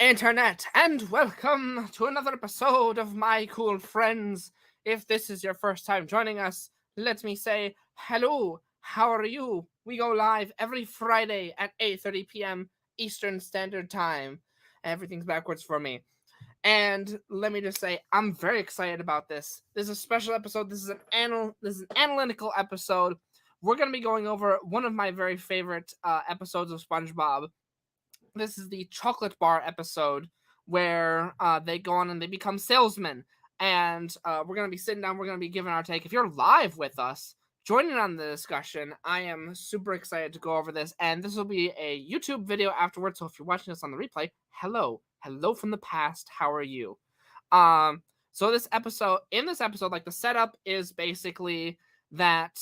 Internet, and welcome to another episode of My Cool Friends. If this is your first time joining us, let me say hello. How are you? We go live every Friday at 8:30 p.m. Eastern Standard Time. Everything's backwards for me. And let me just say, I'm very excited about this. This is a special episode. This is an analytical episode. We're gonna be going over one of my very favorite episodes of SpongeBob. This is the chocolate bar episode where they go on and they become salesmen. And we're going to be sitting down. We're going to be giving our take. If you're live with us, joining on the discussion, I am super excited to go over this. And this will be a YouTube video afterwards. So if you're watching this on the replay, hello. Hello from the past. How are you? So in this episode, like the setup is basically that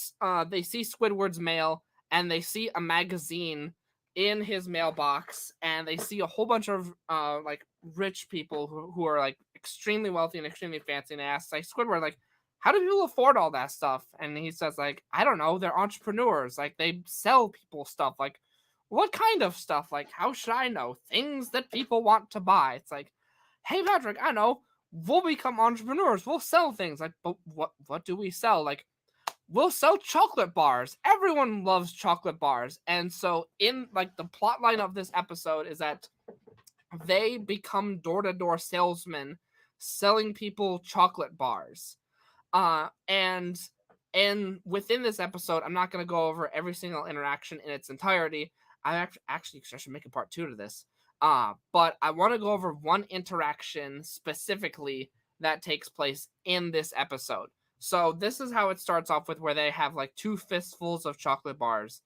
they see Squidward's mail and they see a magazine in his mailbox, and they see a whole bunch of like rich people who are like extremely wealthy and extremely fancy, and they ask like Squidward, like, how do people afford all that stuff? And he says, like, I don't know, they're entrepreneurs, like they sell people stuff. Like, what kind of stuff? Like, how should I know? Things that people want to buy. It's like, hey Patrick, I know, we'll become entrepreneurs, we'll sell things. Like, but what do we sell? Like, we'll sell chocolate bars. Everyone loves chocolate bars. And so in like the plot line of this episode is that they become door-to-door salesmen selling people chocolate bars. And within this episode, I'm not going to go over every single interaction in its entirety. I should make a part 2 to this. But I want to go over one interaction specifically that takes place in this episode. So this is how it starts off with, where they have like 2 fistfuls of chocolate bars,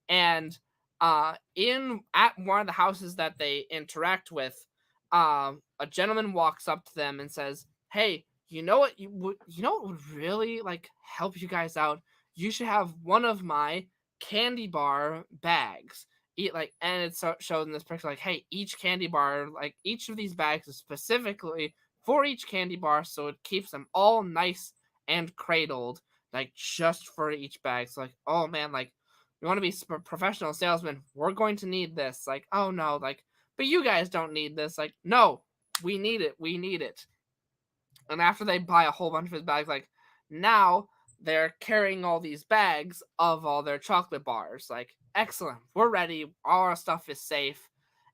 and at one of the houses that they interact with, a gentleman walks up to them and says, "Hey, you know what would really like help you guys out? You should have one of my candy bar bags." And it shows in this picture, like, hey, each candy bar, like each of these bags is specifically for each candy bar, so it keeps them all nice and cradled, like just for each bag. So like, oh man, like, we want to be professional salesmen, we're going to need this. Like, oh no, like, but you guys don't need this. Like, no, we need it. And after they buy a whole bunch of his bags, like, now they're carrying all these bags of all their chocolate bars. Like, excellent, we're ready, all our stuff is safe.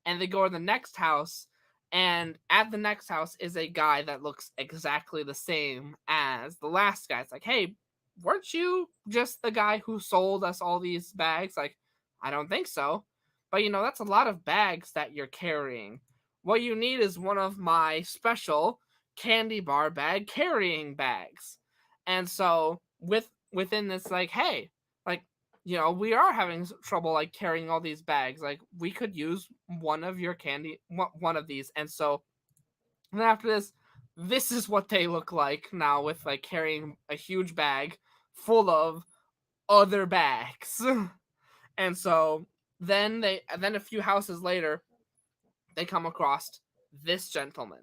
And they go to the next house, and at the next house is a guy that looks exactly the same as the last guy. It's like, hey, weren't you just the guy who sold us all these bags? Like, I don't think so. But that's a lot of bags that you're carrying. What you need is one of my special candy bar bag carrying bags. And so within this, like, hey, like, we are having trouble like carrying all these bags. Like, we could use one of these. And so then after this is what they look like now, with like carrying a huge bag full of other bags. And so then a few houses later, they come across this gentleman.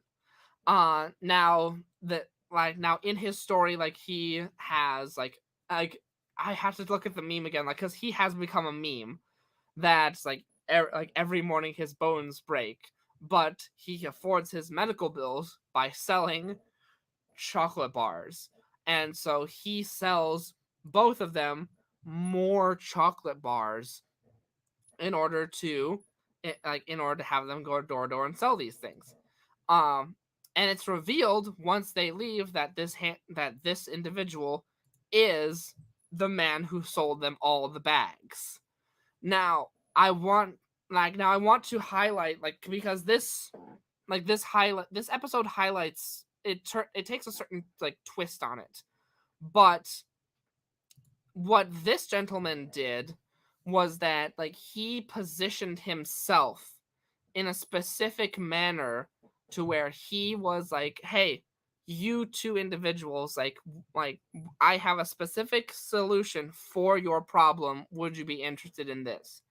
Now in his story, like, he has like I have to look at the meme again, like, because he has become a meme that's like every morning his bones break, but he affords his medical bills by selling chocolate bars. And so he sells both of them more chocolate bars in order to have them go door to door and sell these things. And it's revealed once they leave that this individual is the man who sold them all the bags. Now I want to highlight, like, because this episode highlights it. It takes a certain like twist on it, but what this gentleman did was that, like, he positioned himself in a specific manner to where he was like, hey, you 2 individuals, like I have a specific solution for your problem, would you be interested in this?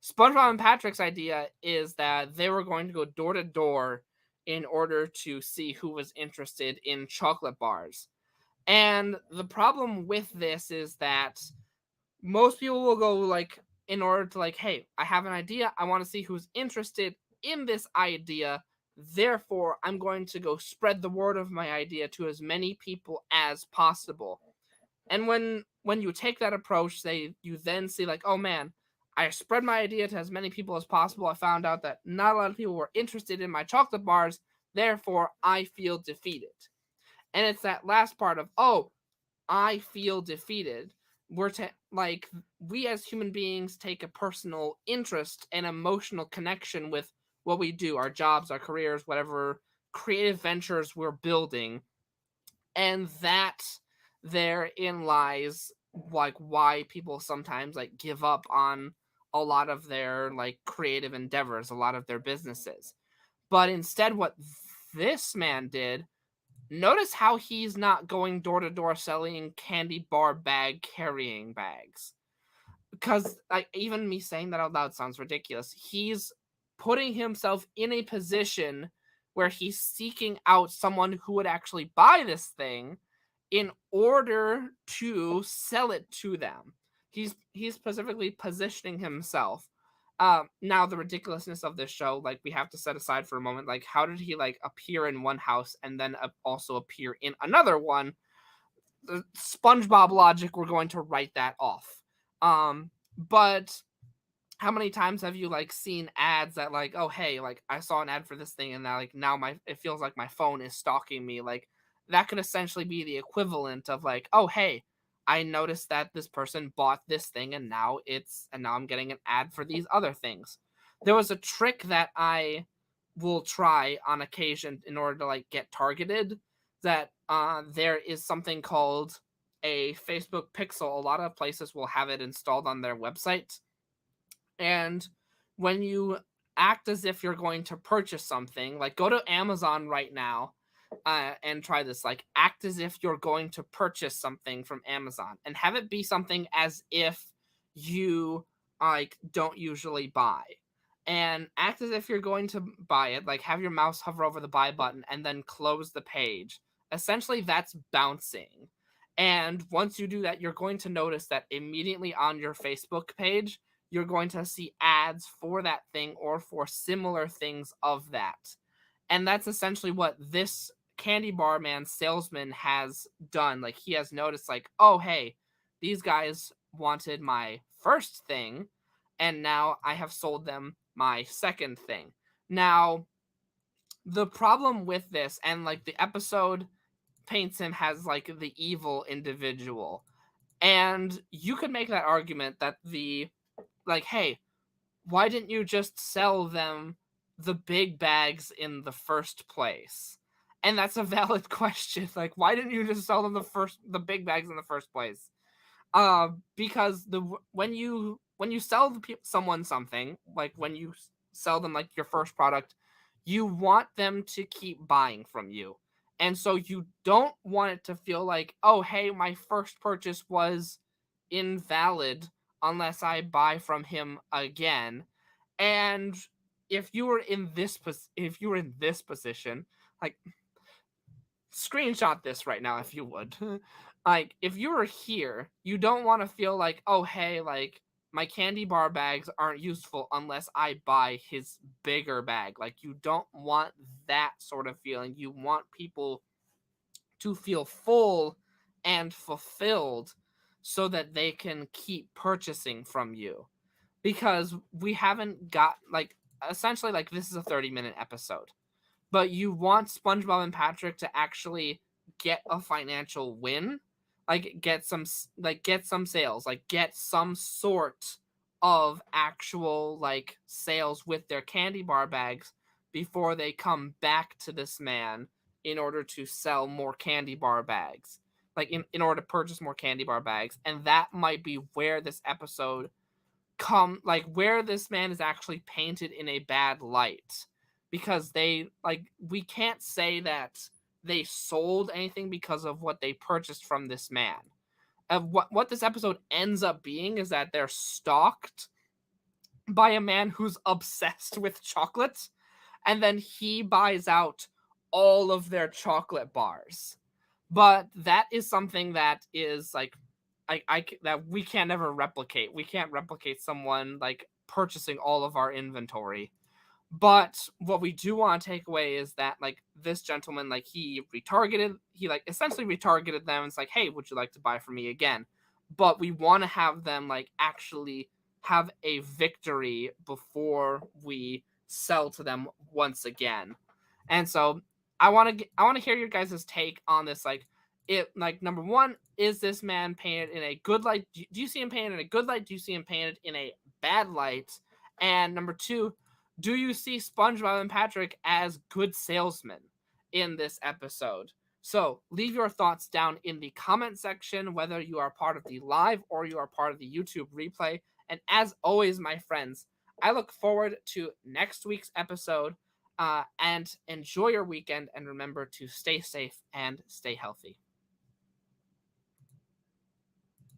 SpongeBob and Patrick's idea is that they were going to go door to door in order to see who was interested in chocolate bars. And the problem with this is that most people will go, like, in order to, like, hey, I have an idea, I want to see who's interested in this idea, Therefore, I'm going to go spread the word of my idea to as many people as possible. And when you take that approach, you then see like, oh man, I spread my idea to as many people as possible. I found out that not a lot of people were interested in my chocolate bars. Therefore, I feel defeated. And it's that last part of, oh, I feel defeated. Like, we as human beings take a personal interest and emotional connection with what we do, our jobs, our careers, whatever creative ventures we're building. And that therein lies like why people sometimes like give up on a lot of their like creative endeavors, a lot of their businesses. But instead, what this man did, notice how he's not going door to door selling candy bar bag carrying bags. Because like, even me saying that out loud sounds ridiculous. He's putting himself in a position where he's seeking out someone who would actually buy this thing in order to sell it to them. He's specifically positioning himself. Now the ridiculousness of this show, like, we have to set aside for a moment. Like, how did he like appear in one house and then also appear in another one? The SpongeBob logic, we're going to write that off. But how many times have you like seen ads that like, oh hey, like I saw an ad for this thing and now it feels like my phone is stalking me. Like, that could essentially be the equivalent of like, oh hey, I noticed that this person bought this thing and now I'm getting an ad for these other things. There was a trick that I will try on occasion in order to like get targeted, that there is something called a Facebook pixel. A lot of places will have it installed on their website. And when you act as if you're going to purchase something, like go to Amazon right now and try this. Like, act as if you're going to purchase something from Amazon and have it be something as if you like don't usually buy. And act as if you're going to buy it, like have your mouse hover over the buy button and then close the page. Essentially, that's bouncing. And once you do that, you're going to notice that immediately on your Facebook page, you're going to see ads for that thing or for similar things of that. And that's essentially what this candy bar man salesman has done. Like, he has noticed like, oh hey, these guys wanted my first thing and now I have sold them my second thing. Now, the problem with this, and like the episode paints him as like the evil individual, and you could make that argument that like, hey, why didn't you just sell them the big bags in the first place? And that's a valid question. Like, why didn't you just sell them the big bags in the first place? Because when you sell someone something, like when you sell them like your first product, you want them to keep buying from you. And so you don't want it to feel like, oh hey, my first purchase was invalid unless I buy from him again. And if you were in this position, like, screenshot this right now if you would. Like, if you were here, you don't want to feel like, oh hey, like my candy bar bags aren't useful unless I buy his bigger bag. Like, you don't want that sort of feeling. You want people to feel full and fulfilled so that they can keep purchasing from you. Because we haven't got, like, essentially, like, this is a 30-minute episode, but you want SpongeBob and Patrick to actually get a financial win, like get some sales, like get some sort of actual like sales with their candy bar bags before they come back to this man in order to sell more candy bar bags, like in order to purchase more candy bar bags. And that might be where this episode where this man is actually painted in a bad light, because we can't say that they sold anything because of what they purchased from this man. What this episode ends up being is that they're stalked by a man who's obsessed with chocolate, and then he buys out all of their chocolate bars. But that is something that is like, that we can't ever replicate. We can't replicate someone like purchasing all of our inventory. But what we do want to take away is that like this gentleman, like he like essentially retargeted them. It's like, hey, would you like to buy from me again? But we want to have them like actually have a victory before we sell to them once again. And so I want to hear your guys' take on this. Like, it like number one, is this man painted in a good light? Do you see him painted in a good light? Do you see him painted in a bad light? And number two, do you see SpongeBob and Patrick as good salesmen in this episode? So leave your thoughts down in the comment section, whether you are part of the live or you are part of the YouTube replay. And as always, my friends, I look forward to next week's episode. And enjoy your weekend, and remember to stay safe and stay healthy.